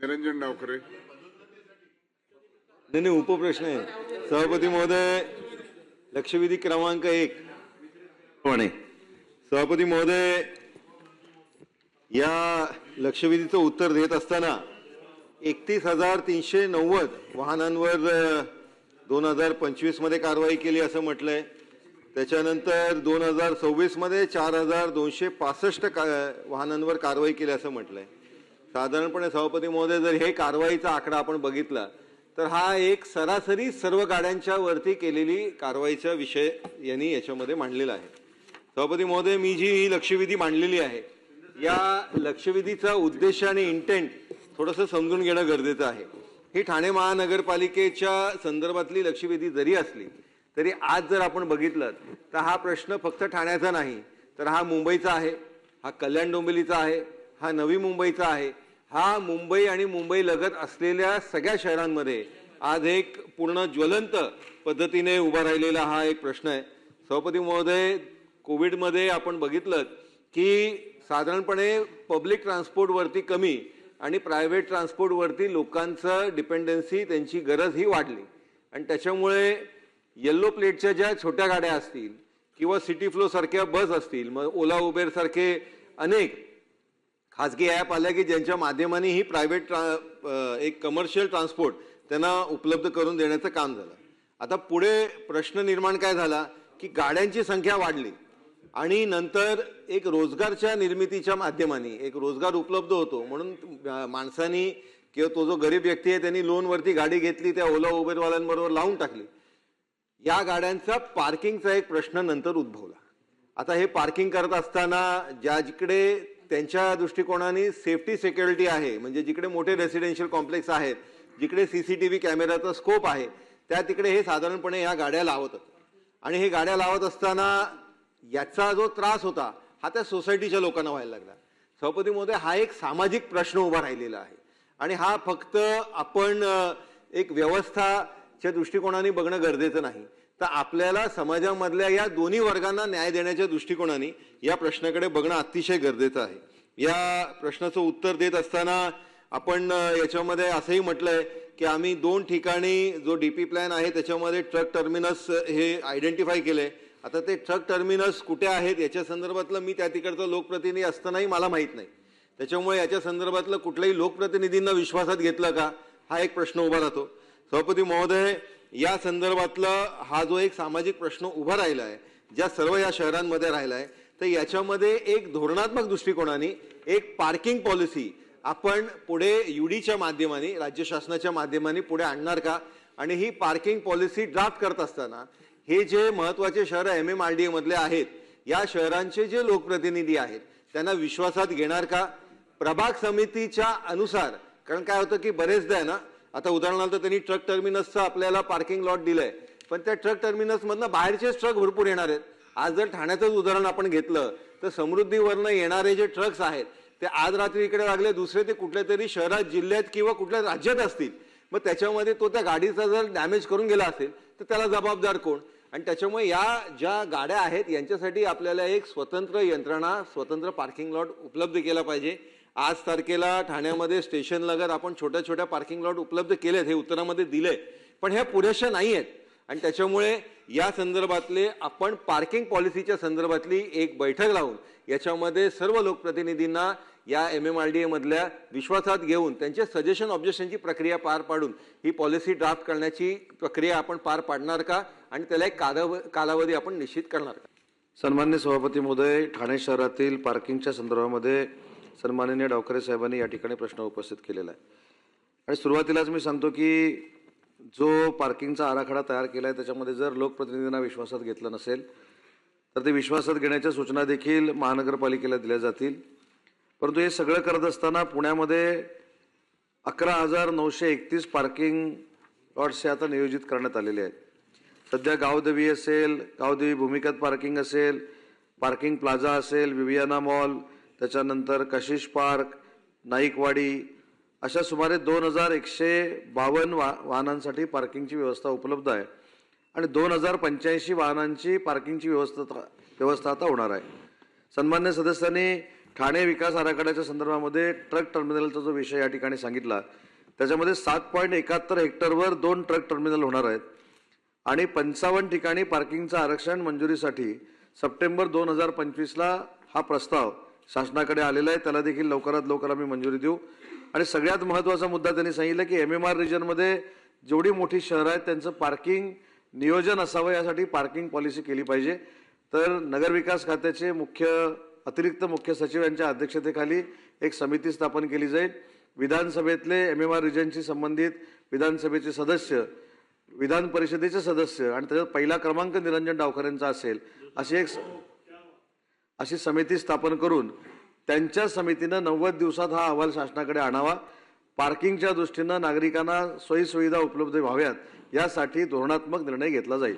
निरंजन डावखरे. नहीं उपप्रश्न आहे. सभापती महोदय, लक्षवेधी क्रमांक 1 प्रमाणे सभापती महोदय, या लक्षवेधीचं उत्तर देत असताना 31,390 वाहनांवर 2025 मध्ये कारवाई केली असं म्हटलंय. त्याच्यानंतर 2026 मध्ये 4,265 वाहनांवर कारवाई केली असं म्हटलंय. साधारणपणे सभापती महोदय, जर हे कारवाईचा आकडा आपण बघितला तर हा एक सरासरी सर्व गाड्यांच्या वरती केलेली कारवाईचा विषय यांनी याच्यामध्ये मांडलेला आहे. सभापती महोदय, मी जी ही लक्षवेधी मांडलेली आहे, या लक्षवेधीचा उद्देश आणि इंटेंट थोडंसं समजून घेणं गरजेचं आहे. ही ठाणे महानगरपालिकेच्या संदर्भातली लक्षवेधी जरी असली तरी आज जर आपण बघितलं तर हा प्रश्न फक्त ठाण्याचा नाही, तर हा मुंबईचा आहे, हा कल्याण डोंबिवलीचा आहे, हा नवी मुंबईचा आहे, हा मुंबई आणि मुंबई लगत असलेल्या सगळ्या शहरांमध्ये आज एक पूर्ण ज्वलंत पद्धतीने उभा राहिलेला हा एक प्रश्न आहे. सभापती महोदय, कोविडमध्ये आपण बघितलं की साधारणपणे पब्लिक ट्रान्सपोर्टवरती कमी आणि प्रायव्हेट ट्रान्सपोर्टवरती लोकांचं डिपेंडन्सी, त्यांची गरज ही वाढली आणि त्याच्यामुळे येल्लो प्लेटच्या ज्या छोट्या गाड्या असतील किंवा सिटी फ्लो सारख्या बस असतील, मग ओला उबेर सारखे अनेक खाजगी ॲप आल्या की ज्यांच्या माध्यमाने ही प्रायव्हेट एक कमर्शियल ट्रान्सपोर्ट त्यांना उपलब्ध करून देण्याचं काम झालं. आता पुढे प्रश्न निर्माण काय झाला की गाड्यांची संख्या वाढली आणि नंतर एक रोजगारच्या निर्मितीच्या माध्यमाने एक रोजगार उपलब्ध होतो म्हणून माणसांनी किंवा तो जो गरीब व्यक्ती आहे त्यांनी लोनवरती गाडी घेतली, त्या ओला उबेरवाल्यांबरोबर लावून टाकली. या गाड्यांचा पार्किंगचा एक प्रश्न नंतर उद्भवला. आता हे पार्किंग करत असताना ज्या जिकडे त्यांच्या दृष्टिकोनाने सेफ्टी सिक्युरिटी आहे, म्हणजे जिकडे मोठे रेसिडेन्शियल कॉम्प्लेक्स आहेत, जिकडे CCTV कॅमेराचा स्कोप आहे, त्या तिकडे हे साधारणपणे या गाड्या लावतात. आणि हे गाड्या लावत असताना याचा जो त्रास होता हा त्या सोसायटीच्या लोकांना व्हायला लागला. सभापती महोदय, हा एक सामाजिक प्रश्न उभा राहिलेला आहे आणि हा फक्त आपण एक व्यवस्थाच्या दृष्टिकोनाने बघणं गरजेचं नाही, तर आपल्याला समाजामधल्या या दोन्ही वर्गांना न्याय देण्याच्या दृष्टिकोनाने या प्रश्नाकडे बघणं अतिशय गरजेचं आहे. या प्रश्नाचं उत्तर देत असताना आपण याच्यामध्ये असंही म्हटलंय की आम्ही 2 ठिकाणी जो DP प्लॅन आहे त्याच्यामध्ये ट्रक टर्मिनस हे आयडेंटिफाय केले. आता ते ट्रक टर्मिनस कुठे आहेत याच्या संदर्भातलं मी त्या तिकडचा लोकप्रतिनिधी असतानाही मला माहीत नाही, त्याच्यामुळे याच्या संदर्भातलं कुठल्याही लोकप्रतिनिधींना विश्वासात घेतलं का हा एक प्रश्न उभा राहतो. सभापती महोदय, या संदर्भातला हा जो एक सामाजिक प्रश्न उभा राहिला आहे, ज्या सर्व या शहरांमध्ये राहिला आहे, तर याच्यामध्ये एक धोरणात्मक दृष्टिकोनाने एक पार्किंग पॉलिसी आपण पुढे UDच्या माध्यमाने, राज्य शासनाच्या माध्यमाने पुढे आणणार का? आणि ही पार्किंग पॉलिसी ड्राफ्ट करत असताना हे जे महत्त्वाचे शहर MMRDA मधले आहेत, या शहरांचे जे लोकप्रतिनिधी आहेत त्यांना विश्वासात घेणार का? प्रभाग समितीच्या अनुसार, कारण काय होतं की बरेचदा आहे ना, आता उदाहरणार्थ त्यांनी ट्रक टर्मिनसचं आपल्याला पार्किंग लॉट दिलंय, पण त्या ट्रक टर्मिनसमधनं बाहेरचेच ट्रक भरपूर येणार आहेत. आज जर ठाण्याचंच उदाहरण आपण घेतलं तर समृद्धीवरनं येणारे जे ट्रक्स आहेत ते आज रात्री इकडे लागले, दुसरे ते कुठल्या तरी शहरात, जिल्ह्यात किंवा कुठल्या राज्यात असतील, मग त्याच्यामध्ये तो त्या गाडीचा जर डॅमेज करून गेला असेल तर त्याला जबाबदार कोण? आणि त्याच्यामुळे या ज्या गाड्या आहेत यांच्यासाठी आपल्याला एक स्वतंत्र यंत्रणा, स्वतंत्र पार्किंग लॉट उपलब्ध केला पाहिजे. आज तारखेला ठाण्यामध्ये स्टेशन लगत आपण छोट्या छोट्या पार्किंग लॉट उपलब्ध केलेत, हे उत्तरामध्ये दिले, पण ह्या पुरेशा नाही आहेत. आणि त्याच्यामुळे या संदर्भातले आपण पार्किंग पॉलिसीच्या संदर्भातली एक बैठक लावून याच्यामध्ये सर्व लोकप्रतिनिधींना या MMRDA मधल्या विश्वासात घेऊन त्यांचे सजेशन ऑब्जेक्शनची प्रक्रिया पार पाडून ही पॉलिसी ड्राफ्ट करण्याची प्रक्रिया आपण पार पाडणार का आणि त्याला एक कालावधी आपण निश्चित करणार का? सन्माननीय सभापती महोदय, ठाणे शहरातील पार्किंगच्या संदर्भामध्ये सन्माननीय डावखरे साहेबांनी या ठिकाणी प्रश्न उपस्थित केलेला आहे. आणि सुरुवातीलाच मी सांगतो की जो पार्किंगचा आराखडा तयार केला आहे त्याच्यामध्ये जर लोकप्रतिनिधींना विश्वासात घेतलं नसेल तर ते विश्वासात घेण्याच्या सूचना देखील महानगरपालिकेला दिल्या जातील. परंतु हे सगळं करत असताना पुण्यामध्ये 11,931 पार्किंग लॉट्स हे आता नियोजित करण्यात आलेले आहेत. सध्या गावदेवी असेल, गावदेवी भूमिगत पार्किंग असेल, पार्किंग प्लाझा असेल, विवियाना मॉल, त्याच्यानंतर कशिश पार्क, नाईकवाडी, अशा सुमारे 2,152 वाहनांसाठी पार्किंगची व्यवस्था उपलब्ध आहे आणि 2,085 वाहनांची पार्किंगची व्यवस्था आता होणार आहे. सन्मान्य सदस्यांनी ठाणे विकास आराखड्याच्या संदर्भामध्ये ट्रक टर्मिनलचा जो विषय या ठिकाणी सांगितला, त्याच्यामध्ये 7.71 हेक्टरवर 2 ट्रक टर्मिनल होणार आहेत आणि 55 ठिकाणी पार्किंगचं आरक्षण मंजुरीसाठी सप्टेंबर 2025ला हा प्रस्ताव शासनाकडे आलेला आहे. त्याला देखील लवकरात लवकर आम्ही मंजुरी देऊ. आणि सगळ्यात महत्त्वाचा मुद्दा त्यांनी सांगितलं की MMR रिजनमध्ये जेवढी मोठी शहरं आहेत त्यांचं पार्किंग नियोजन असावं, यासाठी पार्किंग पॉलिसी केली पाहिजे. तर नगरविकास खात्याचे अतिरिक्त मुख्य सचिव यांच्या अध्यक्षतेखाली एक समिती स्थापन केली जाईल. विधानसभेतले MMR रिजनशी संबंधित विधानसभेचे सदस्य, विधान परिषदेचे सदस्य आणि त्याच्यात पहिला क्रमांक निरंजन डावखरेंचा असेल अशी समिती स्थापन करून त्यांच्या समितीनं 90 दिवसात हा अहवाल शासनाकडे आणावा. पार्किंगच्या दृष्टीनं नागरिकांना सोयीसुविधा उपलब्ध व्हाव्यात यासाठी धोरणात्मक निर्णय घेतला जाईल.